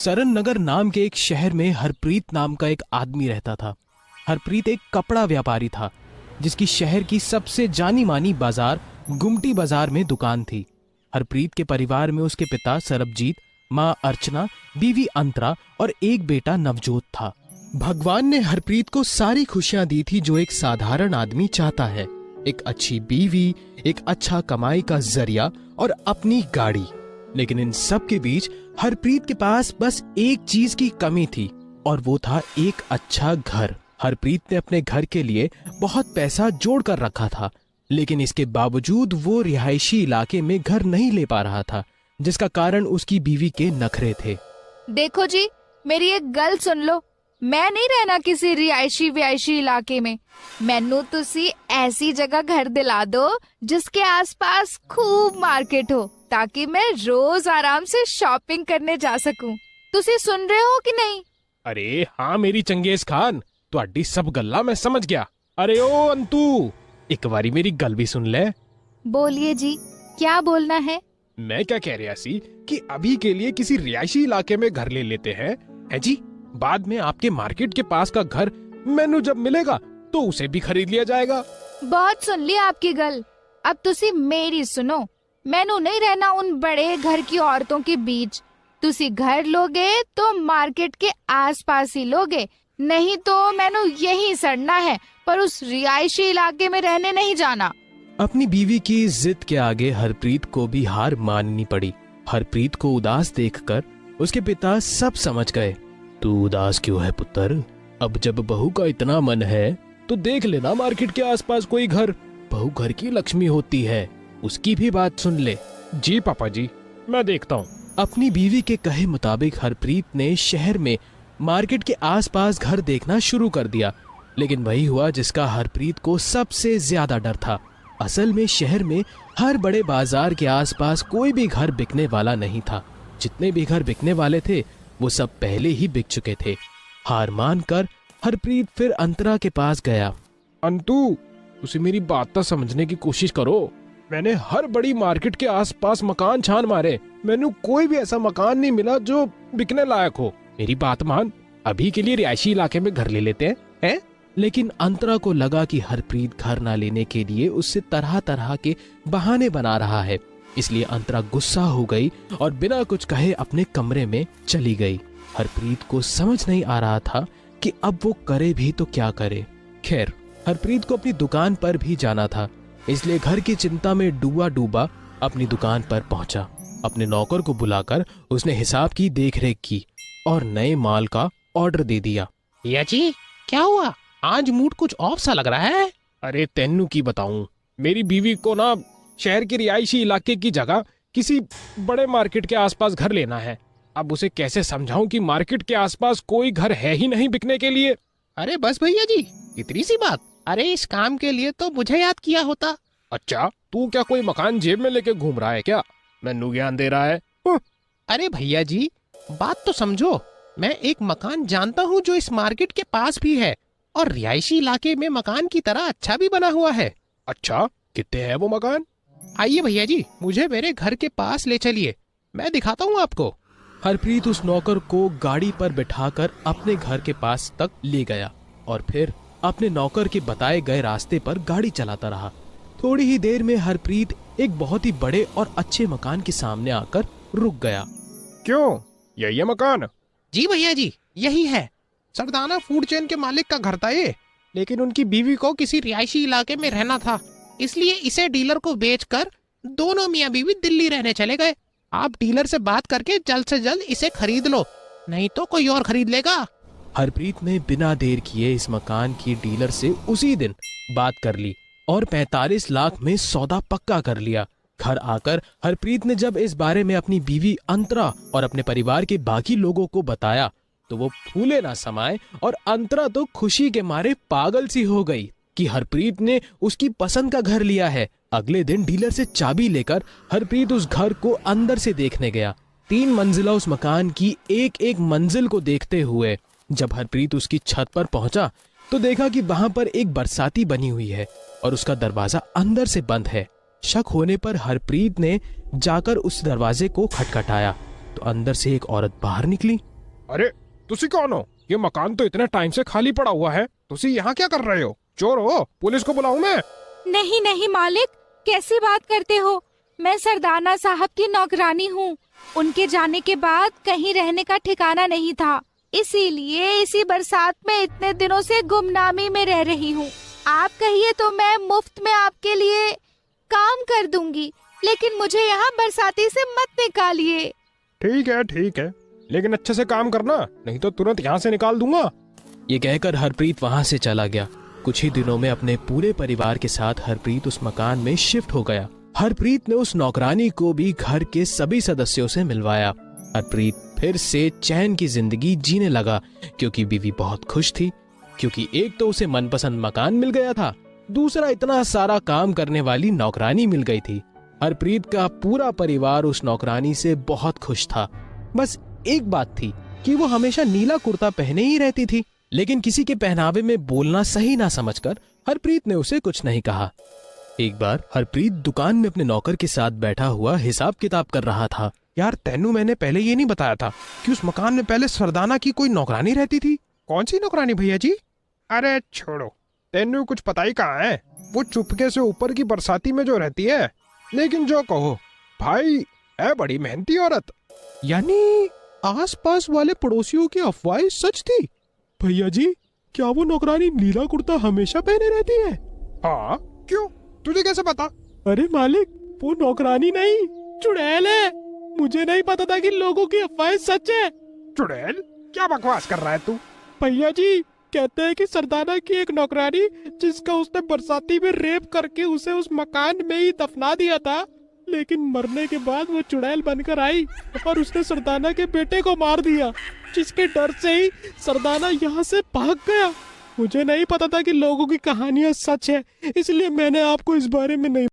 सरन नगर नाम के एक शहर में हरप्रीत नाम का एक आदमी रहता था। हरप्रीत एक कपड़ा व्यापारी था जिसकी शहर की सबसे जानी मानी बाजार गुमटी बाजार में दुकान थी। हरप्रीत के परिवार में उसके पिता सरबजीत, माँ अर्चना, बीवी अंतरा और एक बेटा नवजोत था। भगवान ने हरप्रीत को सारी खुशियां दी थी जो एक साधारण आदमी चाहता है, एक अच्छी बीवी, एक अच्छा कमाई का जरिया और अपनी गाड़ी। लेकिन इन सब के बीच हरप्रीत के पास बस एक चीज की कमी थी और वो था एक अच्छा घर। हरप्रीत ने अपने घर के लिए बहुत पैसा जोड़ कर रखा था, लेकिन इसके बावजूद वो रिहायशी इलाके में घर नहीं ले पा रहा था, जिसका कारण उसकी बीवी के नखरे थे। देखो जी, मेरी एक गल सुन लो। मैं नहीं रहना किसी रिहायशी इलाके में। मैनू तुसी ऐसी जगह घर दिला दो जिसके आसपास खूब मार्केट हो, ताकि मैं रोज आराम से शॉपिंग करने जा सकूं। तुसी सुन रहे हो कि नहीं? अरे हाँ मेरी चंगेज खान, तुहाडी सब गल्ला मैं समझ गया। अरे ओ अंतु, एक बारी मेरी गल भी सुन ले। बोलिए जी, क्या बोलना है? मैं क्या कह रहा सी कि अभी के लिए किसी रिहायशी इलाके में घर ले लेते हैं, है जी। बाद में आपके मार्केट के पास का घर मैनू जब मिलेगा तो उसे भी खरीद लिया जाएगा। बहुत सुन ली आपकी गल, अब तुसी मेरी सुनो। मैनू नहीं रहना उन बड़े घर की औरतों के बीच। तुसी घर लोगे तो मार्केट के आसपास ही लोगे, नहीं तो मैनू यहीं सड़ना है, पर उस रिहायशी इलाके में रहने नहीं जाना। अपनी बीवी की जिद के आगे हरप्रीत को भी हार माननी पड़ी। हरप्रीत को उदास देखकर उसके पिता सब समझ गए। तू उदास क्यों है पुत्र? अब जब बहू का इतना मन है तो देख लेना मार्केट के आसपास कोई घर। बहू घर की लक्ष्मी होती है, उसकी भी बात सुन ले। जी पापा जी, मैं देखता हूँ। अपनी बीवी के कहे मुताबिक हरप्रीत ने शहर में मार्केट के आसपास घर देखना शुरू कर दिया, लेकिन वही हुआ जिसका हरप्रीत को सबसे ज्यादा डर था। असल में शहर में हर बड़े बाजार के आसपास कोई भी घर बिकने वाला नहीं था। जितने भी घर बिकने वाले थे वो सब पहले ही बिक चुके थे। हार मानकर हरप्रीत फिर अंतरा के पास गया। अंतु, उसे मेरी बात तो समझने की कोशिश करो। मैंने हर बड़ी मार्केट के आसपास मकान छान मारे, मैंने कोई भी ऐसा मकान नहीं मिला जो बिकने लायक हो। मेरी बात मान, अभी के लिए रिहायशी इलाके में घर ले लेते हैं? लेकिन अंतरा को लगा कि हरप्रीत घर ना लेने के लिए उससे तरह तरह के बहाने बना रहा है, इसलिए अंतरा गुस्सा हो गई और बिना कुछ कहे अपने कमरे में चली गई। हरप्रीत को समझ नहीं आ रहा था कि अब वो करे भी तो क्या करे। खैर, हरप्रीत को अपनी दुकान पर भी जाना था, इसलिए घर की चिंता में डूबा डूबा अपनी दुकान पर पहुंचा। अपने नौकर को बुलाकर उसने हिसाब की देखरेख की और नए माल का ऑर्डर दे दिया। या जी, क्या हुआ? आज मूड कुछ ऑफ सा लग रहा है। अरे तेनू की बताऊं, मेरी बीवी को ना शहर के रिहायशी इलाके की जगह किसी बड़े मार्केट के आसपास घर लेना है। अब उसे कैसे समझाऊं कि मार्केट के आसपास कोई घर है ही नहीं बिकने के लिए। अरे बस भैया जी, इतनी सी बात। अरे इस काम के लिए तो मुझे याद किया होता। अच्छा, तू क्या कोई मकान जेब में लेके घूम रहा है क्या? मैनू ज्ञान दे रहा है? अरे भैया जी, बात तो समझो। मैं एक मकान जानता हूँ जो इस मार्केट के पास भी है और रिहायशी इलाके में मकान की तरह अच्छा भी बना हुआ है। अच्छा, कितने है वो मकान? आइए भैया जी, मुझे मेरे घर के पास ले चलिए, मैं दिखाता हूँ आपको। हरप्रीत उस नौकर को गाड़ी पर बिठाकर अपने घर के पास तक ले गया और फिर अपने नौकर के बताए गए रास्ते पर गाड़ी चलाता रहा। थोड़ी ही देर में हरप्रीत एक बहुत ही बड़े और अच्छे मकान के सामने आकर रुक गया। क्यों, यही है मकान? जी भैया जी, यही है। सरदाना फूड चेन के मालिक का घर था ये, लेकिन उनकी बीवी को किसी रिहायशी इलाके में रहना था, इसलिए इसे डीलर को बेचकर दोनों मियां बीवी दिल्ली रहने चले गए। आप डीलर से बात करके जल्द से जल्द इसे खरीद लो, नहीं तो कोई और खरीद लेगा। हरप्रीत ने बिना देर किए इस मकान की डीलर से उसी दिन बात कर ली और 45 लाख में सौदा पक्का कर लिया। घर आकर हरप्रीत ने जब इस बारे में अपनी बीवी अंतरा और अपने परिवार के बाकी लोगों को बताया तो वो फूले ना समाये और अंतरा तो खुशी के मारे पागल सी हो गई कि हरप्रीत ने उसकी पसंद का घर लिया है। अगले दिन डीलर से चाबी लेकर हरप्रीत उस घर को अंदर से देखने गया। 3 मंजिला उस मकान की एक एक मंजिल को देखते हुए जब हरप्रीत उसकी छत पर पहुंचा तो देखा कि वहां पर एक बरसाती बनी हुई है और उसका दरवाजा अंदर से बंद है। शक होने पर हरप्रीत ने जाकर उस दरवाजे को खटखटाया तो अंदर से एक औरत बाहर निकली। अरे तुसी कौन हो? ये मकान तो इतने टाइम से खाली पड़ा हुआ है, तुसी यहाँ क्या कर रहे हो? चोर हो? पुलिस को बुलाऊं मैं? नहीं नहीं मालिक, कैसी बात करते हो? मैं सरदाना साहब की नौकरानी हूँ। उनके जाने के बाद कहीं रहने का ठिकाना नहीं था, इसीलिए इसी बरसात में इतने दिनों से गुमनामी में रह रही हूँ। आप कहिए तो मैं मुफ्त में आपके लिए काम कर दूंगी, लेकिन मुझे यहाँ बरसाती से मत निकालिए। ठीक है, लेकिन अच्छे से काम करना, नहीं तो तुरंत यहाँ से निकाल दूंगा। ये कहकर हरप्रीत वहां से चला गया। कुछ ही दिनों में अपने पूरे परिवार के साथ हरप्रीत उस मकान में शिफ्ट हो गया। हरप्रीत ने उस नौकरानी को भी घर के सभी सदस्यों से मिलवाया। हरप्रीत फिर से चैन की जिंदगी जीने लगा, क्योंकि बीवी बहुत खुश थी, क्योंकि एक तो उसे मनपसंद मकान मिल गया था, दूसरा इतना सारा काम करने वाली नौकरानी मिल गई थी। हरप्रीत का पूरा परिवार उस नौकरानी से बहुत खुश था। बस एक बात थी कि वो हमेशा नीला कुर्ता पहने ही रहती थी, लेकिन किसी के पहनावे में बोलना सही ना समझकर हरप्रीत ने उसे कुछ नहीं कहा। एक बार हरप्रीत दुकान में अपने नौकर के साथ बैठा हुआ हिसाब किताब कर रहा था। यार तेनू मैंने पहले ये नहीं बताया था कि उस मकान में पहले सरदाना की कोई नौकरानी रहती थी। कौन सी नौकरानी भैया जी? अरे छोड़ो, तेनू कुछ पता ही कहाँ है। वो चुपके से ऊपर की बरसाती में जो रहती है, लेकिन जो कहो भाई है बड़ी मेहनती औरत। यानी आसपास वाले पड़ोसियों की अफवाहें सच थी? भैया जी, क्या वो नौकरानी नीला कुर्ता हमेशा पहने रहती है? हाँ, क्यों? तुझे कैसे पता? अरे मालिक, वो नौकरानी नहीं, चुड़ैल है। मुझे नहीं पता था कि लोगों की अफवाहें सच है। चुड़ैल? क्या बकवास कर रहा है तू? भैया जी, कहते हैं कि सरदाना की एक नौकरानी, जिसका उसने बरसाती में रेप करके उसे उस मकान में ही दफना दिया था, लेकिन मरने के बाद वो चुड़ैल बनकर आई और उसने सरदाना के बेटे को मार दिया, जिसके डर से ही सरदाना यहाँ से भाग गया। मुझे नहीं पता था कि लोगों की कहानियां सच है, इसलिए मैंने आपको इस बारे में नहीं